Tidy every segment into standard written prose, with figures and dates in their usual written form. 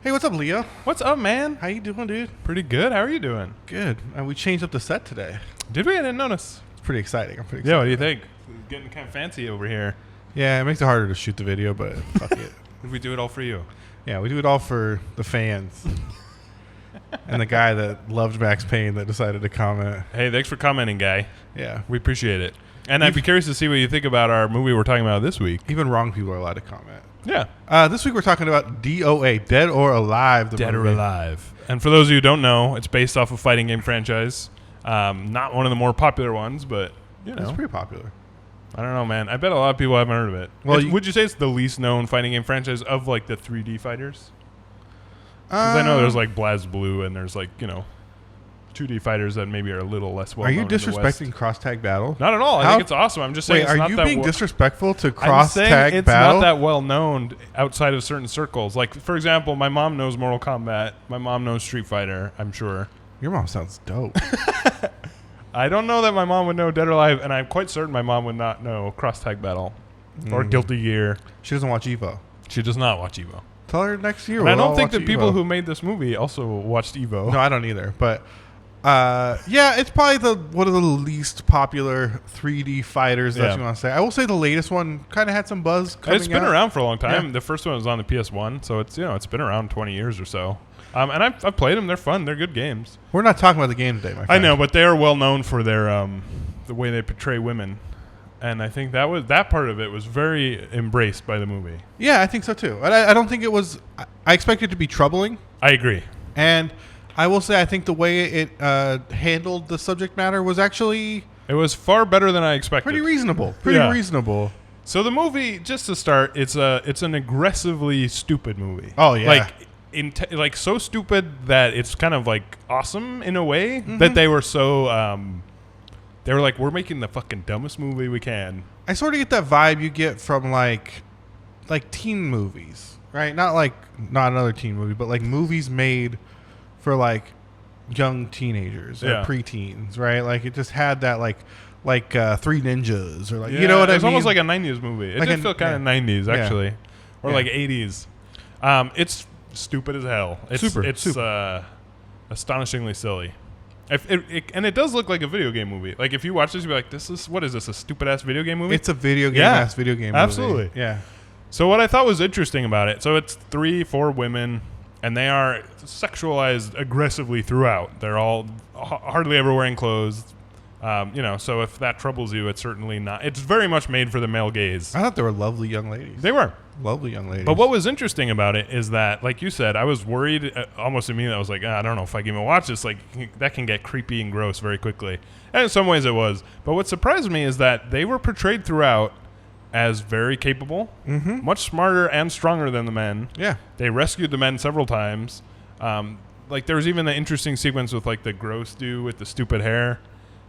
Hey, what's up, Leo? What's up, man? How you doing, dude? Pretty good. How are you doing? Good. We changed up the set today. Did we? I didn't notice. It's pretty exciting. I'm pretty excited. Yeah, what do you think? It's getting kind of fancy over here. Yeah, it makes it harder to shoot the video, but fuck it. We do it all for you. Yeah, we do it all for the fans. And the guy that loved Max Payne that decided to comment. Hey, thanks for commenting, guy. Yeah. We appreciate it. And I'd be curious to see what you think about our movie we're talking about this week. Even wrong people are allowed to comment. Yeah. This week we're talking about D.O.A, Dead or Alive. Dead or Alive. And for those of you who don't know, it's based off a fighting game franchise. Not one of the more popular ones, but, you know. It's pretty popular. I don't know, man. I bet a lot of people haven't heard of it. Well, would you say it's the least known fighting game franchise of, like, the 3D fighters? Because I know there's, like, BlazBlue and there's, like, you know, 2D fighters that maybe are a little less well known. Are you disrespecting cross-tag battle? Not at all. I think it's awesome. I'm just saying it's not that are you being disrespectful to cross-tag battle? I'm saying it's battle? not that well known outside of certain circles. Like, for example, my mom knows Mortal Kombat. My mom knows Street Fighter, I'm sure. Your mom sounds dope. I don't know that my mom would know Dead or Alive, and I'm quite certain my mom would not know cross-tag battle or Guilty Gear. She doesn't watch Evo. She does not watch Evo. Tell her next year. And I don't think the people who made this movie also watched Evo. No, I don't either. But yeah, it's probably one of the least popular 3D fighters that you want to say. I will say the latest one kind of had some buzz. It's been out. around for a long time. Yeah. The first one was on the PS1, so it's been around 20 years or so. And I've played them. They're fun. They're good games. We're not talking about the game today, my friend. I know, but they are well known for their the way they portray women. And I think that part of it was very embraced by the movie. Yeah, I think so too. I don't think it was. I expected it to be troubling. I agree. And I will say I think the way it handled the subject matter was actually... It was far better than I expected. Pretty reasonable. Pretty reasonable. So the movie, just to start, it's an aggressively stupid movie. Oh, yeah. Like so stupid that it's kind of like awesome in a way that they were so... They were like, we're making the fucking dumbest movie we can. I sort of get that vibe you get from like teen movies, right? Not another teen movie, but like movies made for like young teenagers or preteens, right? Like it just had that like Three Ninjas or like you know what I mean? It's almost like a 90s movie. It did feel kind of 90s actually, or like 80s. It's stupid as hell. It's astonishingly silly. And it does look like a video game movie. Like if you watch this, you'll be like, what is this, a stupid ass video game movie? It's a video game video game movie. Absolutely. Yeah. So what I thought was interesting about it, so it's 3-4 women, and they are sexualized aggressively throughout. They're all hardly ever wearing clothes. So if that troubles you, it's certainly not. It's very much made for the male gaze. I thought they were lovely young ladies. They were. Lovely young ladies. But what was interesting about it is that, like you said, I was worried almost immediately. I was like, I don't know if I can even watch this. Like, that can get creepy and gross very quickly. And in some ways it was. But what surprised me is that they were portrayed throughout as very capable, much smarter and stronger than the men. Yeah. They rescued the men several times. Like, there was even the interesting sequence with, like, the gross dude with the stupid hair.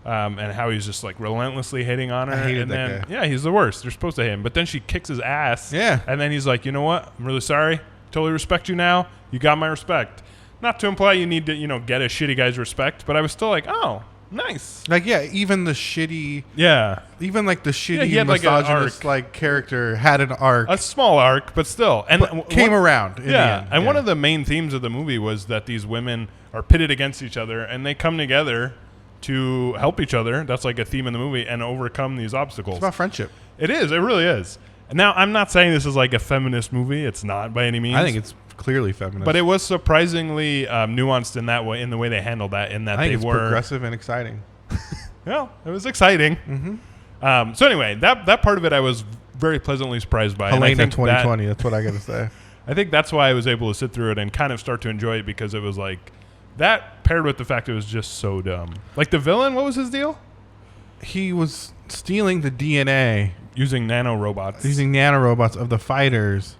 And how he's just like relentlessly hitting on her. I hated that guy. Yeah, he's the worst. You're supposed to hit him. But then she kicks his ass. Yeah. And then he's like, you know what? I'm really sorry. Totally respect you now. You got my respect. Not to imply you need to, get a shitty guy's respect, but I was still like, oh, nice. Like, yeah, even the shitty... Yeah. Even like the shitty he had misogynist character had an arc. A small arc, but still. And came around in the end. And one of the main themes of the movie was that these women are pitted against each other, and they come together to help each other. That's like a theme in the movie, and overcome these obstacles. It's about friendship. It is. It really is. Now, I'm not saying this is like a feminist movie. It's not by any means. I think it's clearly feminist. But it was surprisingly nuanced in that way, in the way they handled that, in that I think they it's were progressive and exciting. Well, it was exciting. So anyway, that part of it I was very pleasantly surprised by. Helena 2020, that's what I got to say. I think that's why I was able to sit through it and kind of start to enjoy it, because it was like, that paired with the fact it was just so dumb. Like the villain, what was his deal? He was stealing the DNA. Using nanorobots. Using nanorobots of the fighters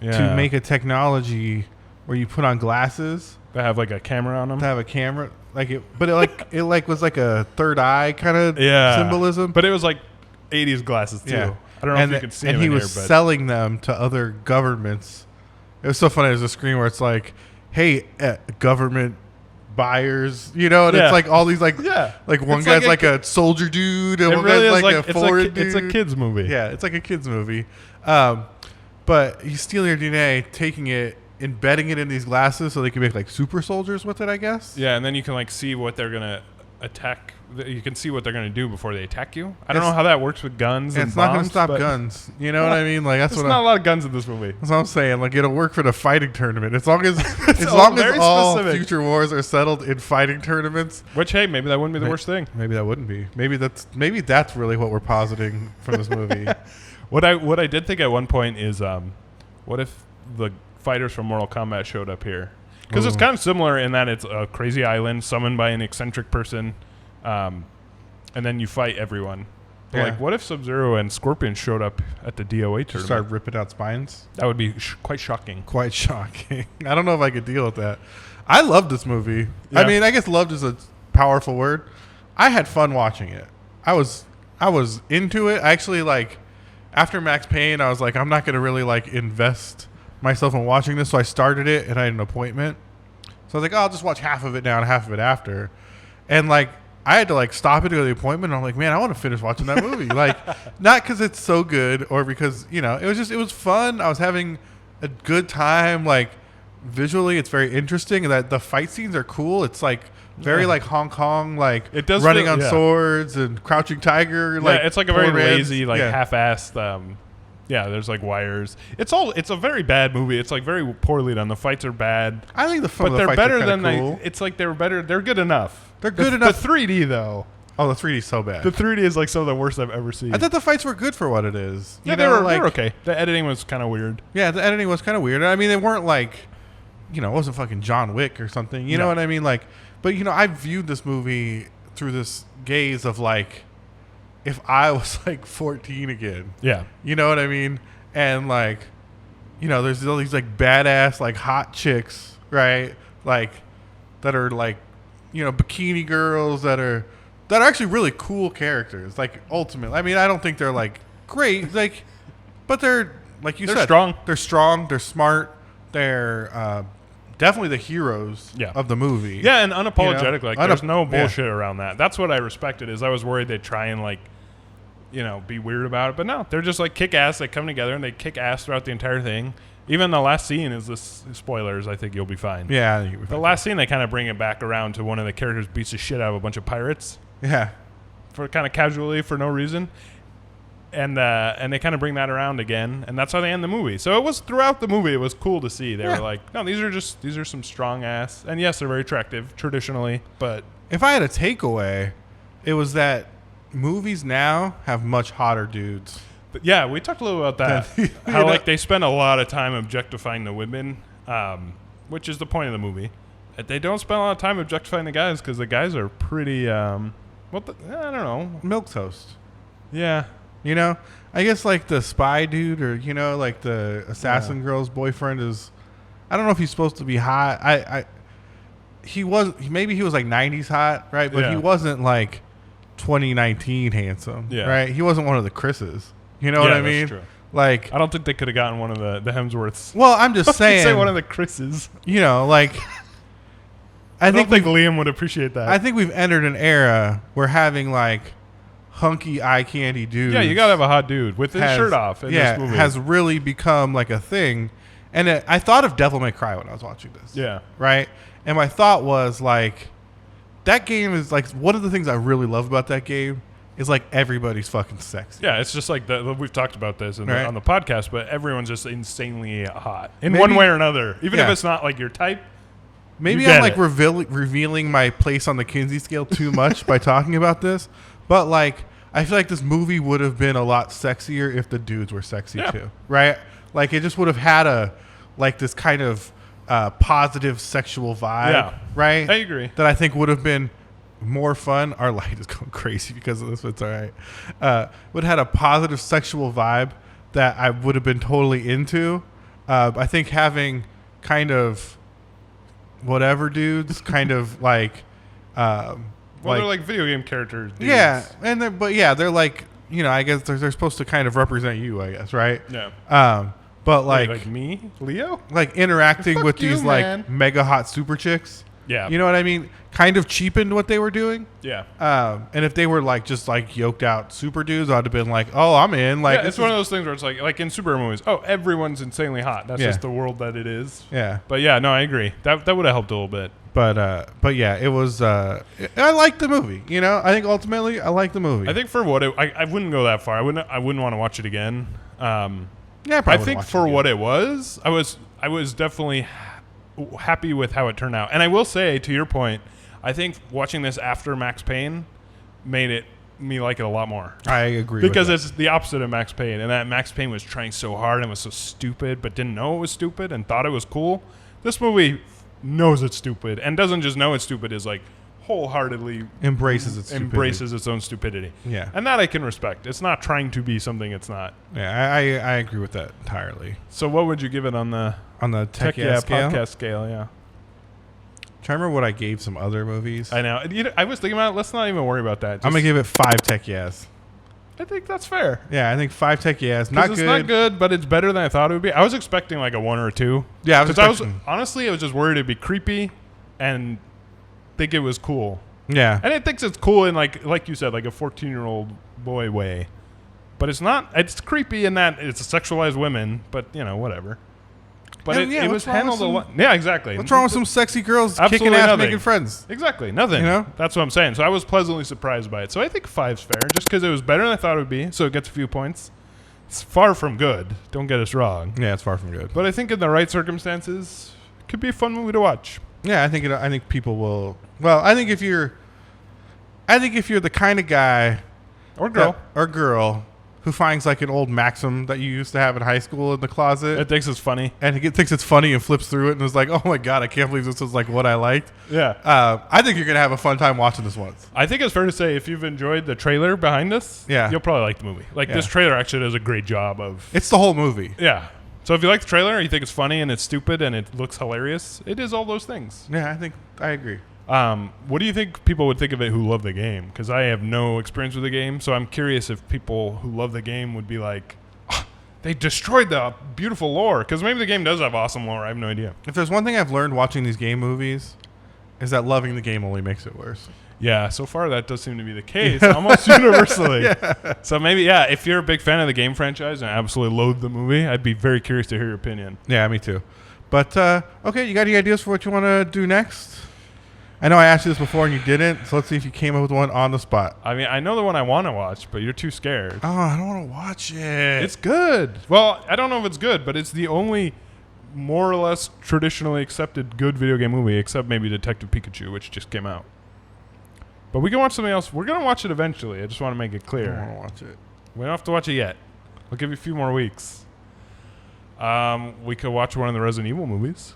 to make a technology where you put on glasses. That have like a camera on them. To have a camera. It was like a third eye kind of symbolism. But it was like 80s glasses too. Yeah. I don't know if you could see them and he in was here, selling them to other governments. It was so funny. There's a screen where it's like, hey, government buyers, and it's like all these like one guy's like a soldier dude and one guy's like a foreign dude. It's a kids movie. Yeah, it's like a kids movie. But he's stealing their DNA, taking it, embedding it in these glasses so they can make like super soldiers with it, I guess. Yeah, and then you can like see what they're gonna attack. You can see what they're gonna do before they attack you. I don't know how that works with guns. And it's not bombs, gonna stop guns. You know what I mean? Like that's there's what. Not a lot of guns in this movie. That's what I'm saying. Like it'll work for the fighting tournament as long as all specific. future wars are settled in fighting tournaments. Which hey, maybe that wouldn't be the worst thing. Maybe that wouldn't be. Maybe that's really what we're positing from this movie. What I did think at one point is, what if the fighters from Mortal Kombat showed up here? Because it's kind of similar in that it's a crazy island summoned by an eccentric person, and then you fight everyone. Yeah. Like, what if Sub-Zero and Scorpion showed up at the DOA tournament? Start ripping out spines? That would be quite shocking. Quite shocking. I don't know if I could deal with that. I loved this movie. Yeah. I mean, I guess loved is a powerful word. I had fun watching it. I was into it. I actually, like, after Max Payne, I was like, I'm not going to really, like, invest myself in watching this. So I started it, and I had an appointment. So I was like, oh, I'll just watch half of it now and half of it after. And, like, I had to like stop it to go to the appointment. And I'm like, man, I want to finish watching that movie. Like, not because it's so good or because, you know, it was fun. I was having a good time. Like visually, it's very interesting. And that the fight scenes are cool. It's like very like Hong Kong, like it does running feel, on swords and Crouching Tiger. Like it's like a very lazy, like half-assed. Yeah, there's like wires. It's a very bad movie. It's like very poorly done. The fights are bad. I think but they're better than cool. It's like they're better. They're good enough. They're good enough. The 3D though. Oh, the 3D is so bad. The 3D is like some of the worst I've ever seen. I thought the fights were good for what it is. Yeah, they were okay. The editing was kind of weird. Yeah, the editing was kind of weird. I mean, they weren't like, you know, it wasn't fucking John Wick or something. You know what I mean? Like, but you know, I viewed this movie through this gaze of like, if I was like 14 again. Yeah. You know what I mean? And like, you know, there's all these like badass like hot chicks, right? Like that are like, you know, bikini girls that are actually really cool characters. Like ultimately, I mean, I don't think they're like great, like, but they're like they're strong. They're strong. They're smart. They're definitely the heroes of the movie. Yeah, and unapologetic. You know? Like there's no bullshit around that. That's what I respected. Is I was worried they'd try and like, you know, be weird about it, but no, they're just like kick ass. They come together and they kick ass throughout the entire thing. Even the last scene is this spoilers. I think you'll be fine. Yeah, the last scene they kind of bring it back around to one of the characters beats the shit out of a bunch of pirates. Yeah, for kind of casually for no reason, and they kind of bring that around again, and that's how they end the movie. So it was throughout the movie. It was cool to see. They were like, no, these are some strong ass, and yes, they're very attractive traditionally. But if I had a takeaway, it was that movies now have much hotter dudes. But yeah, we talked a little about that. How like they spend a lot of time objectifying the women, which is the point of the movie. They don't spend a lot of time objectifying the guys because the guys are pretty. I don't know, milquetoast. Yeah, you know, I guess like the spy dude or you know like the assassin girl's boyfriend is. I don't know if he's supposed to be hot. He was maybe he was like 90s hot, right? But he wasn't like 2019 handsome, right? He wasn't one of the Chris's. You know what I mean? True. Like, I don't think they could have gotten one of the Hemsworths. Well, I'm just saying. Say one of the Chris's. You know, like, I don't think Liam would appreciate that. I think we've entered an era where having like hunky eye candy dudes. Yeah, you gotta have a hot dude with his shirt off. In this movie. Has really become like a thing. And I thought of Devil May Cry when I was watching this. Yeah. Right. And my thought was like, that game is like one of the things I really love about that game. Is like everybody's fucking sexy. Yeah, it's just like we've talked about this on the podcast, but everyone's just insanely hot in one way or another. Even if it's not like your type. Maybe I'm like revealing my place on the Kinsey scale too much by talking about this, but like I feel like this movie would have been a lot sexier if the dudes were sexy too, right? Like it just would have had a like this kind of positive sexual vibe, right? I agree. That I think would have been more fun. Our light is going crazy because of this, but it's all right. Would have had a positive sexual vibe that I would have been totally into. I think having kind of whatever dudes kind of like well, they're like video game characters dudes. Yeah, and they're like, you know, I guess they're supposed to kind of represent you, I guess, right? Yeah. But like me, Leo, like interacting with these like mega hot super chicks. Yeah. You know what I mean? Kind of cheapened what they were doing. Yeah. And if they were like just like yoked out super dudes, I'd have been like, oh, I'm in. Like, yeah, it's one of those things where it's like in superhero movies, oh, everyone's insanely hot. That's Yeah. just the world that it is. Yeah. But yeah, no, I agree. That would have helped a little bit. But yeah, it was. I liked the movie. You know, I think ultimately I liked the movie. I think for what I wouldn't go that far. I wouldn't want to watch it again. Yeah, I think for what it was, I was definitely happy with how it turned out. And I will say, to your point, I think watching this after Max Payne made me like it a lot more. I agree. Because it's the opposite of Max Payne, and that Max Payne was trying so hard and was so stupid, but didn't know it was stupid and thought it was cool. This movie knows it's stupid and doesn't just know it's stupid, is like wholeheartedly embraces its own stupidity. Yeah. And that I can respect. It's not trying to be something it's not. Yeah, I agree with that entirely. So what would you give it on the Tech Yeah scale? podcast scale? Yeah. Trying to remember what I gave some other movies. I know. I was thinking about it. Let's not even worry about that. I'm gonna give it 5 Tech Yeahs. I think that's fair. Yeah, I think 5 Tech Yeahs. Not good. It's not good, but it's better than I thought it would be. I was expecting like a 1 or a 2. Yeah, honestly, I was just worried it'd be creepy and think it was cool. Yeah. And it thinks it's cool in like you said, like a 14-year-old boy way. But it's not. It's creepy in that it's sexualized women, but you know, whatever. But it was handled a lot. Yeah, exactly. What's wrong with some sexy girls Absolutely kicking ass, nothing. making friends? Exactly, nothing. You know, that's what I'm saying. So I was pleasantly surprised by it. So I think 5's fair, just because it was better than I thought it would be. So it gets a few points. It's far from good. Don't get us wrong. Yeah, it's far from good. But I think in the right circumstances, it could be a fun movie to watch. Yeah, I think people will. Well, I think if you're the kind of guy or girl who finds like an old Maxim that you used to have in high school in the closet. It thinks it's funny. And he thinks it's funny and flips through it and is like, oh my God, I can't believe this was like what I liked. Yeah. I think you're going to have a fun time watching this once. I think it's fair to say if you've enjoyed the trailer behind us, you'll probably like the movie. This trailer actually does a great job of... It's the whole movie. Yeah. So if you like the trailer and you think it's funny and it's stupid and it looks hilarious, it is all those things. Yeah, I agree. What do you think people would think of it who love the game? Because I have no experience with the game, so I'm curious if people who love the game would be like, oh, they destroyed the beautiful lore. Because maybe the game does have awesome lore. I have no idea. If there's one thing I've learned watching these game movies, is that loving the game only makes it worse. Yeah, so far that does seem to be the case, almost universally. Yeah. So maybe, if you're a big fan of the game franchise and absolutely loathe the movie, I'd be very curious to hear your opinion. Yeah, me too. But, okay, you got any ideas for what you want to do next? I know I asked you this before and you didn't, so let's see if you came up with one on the spot. I mean, I know the one I want to watch, but you're too scared. Oh, I don't want to watch it. It's good. Well, I don't know if it's good, but it's the only more or less traditionally accepted good video game movie, except maybe Detective Pikachu, which just came out. But we can watch something else. We're going to watch it eventually. I just want to make it clear. I don't want to watch it. We don't have to watch it yet. We'll give you a few more weeks. We could watch one of the Resident Evil movies.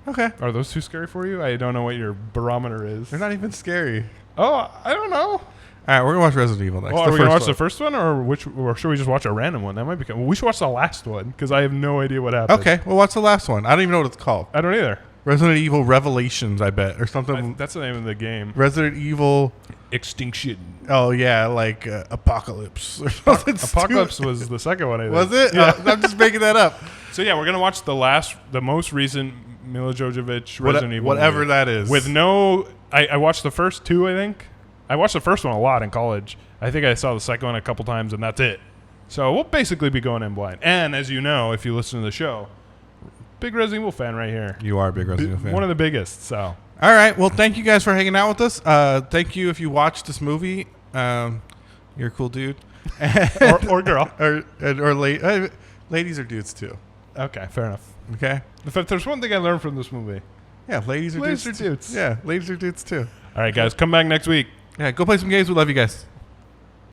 Okay. Are those too scary for you? I don't know what your barometer is. They're not even scary. Oh, I don't know. All right, we're going to watch Resident Evil next. Well, are we going to watch the first one, or should we just watch a random one? That might be... Well, we should watch the last one, because I have no idea what happened. Okay, well, what's the last one? I don't even know what it's called. I don't either. Resident Evil Revelations, I bet, or something. That's the name of the game. Resident Evil... Extinction. Oh, yeah, like Apocalypse. Or something Apocalypse was the second one, I think. Was it? Yeah. I'm just making that up. So, yeah, we're going to watch the most recent Mila Jovovich Resident Evil whatever movie. That is. With no... I watched the first two, I think. I watched the first one a lot in college. I think I saw the second one a couple times, and that's it. So we'll basically be going in blind. And as you know, if you listen to the show, big Resident Evil fan right here. You are a big Resident Evil fan. One of the biggest, so... All right. Well, thank you guys for hanging out with us. Thank you if you watched this movie. You're a cool dude. or girl. Or ladies or dudes, too. Okay, fair enough. Okay? If there's one thing I learned from this movie... Yeah, ladies or dudes. Ladies or dudes. Yeah, ladies or dudes, too. All right, guys. Come back next week. Yeah, go play some games. We love you guys.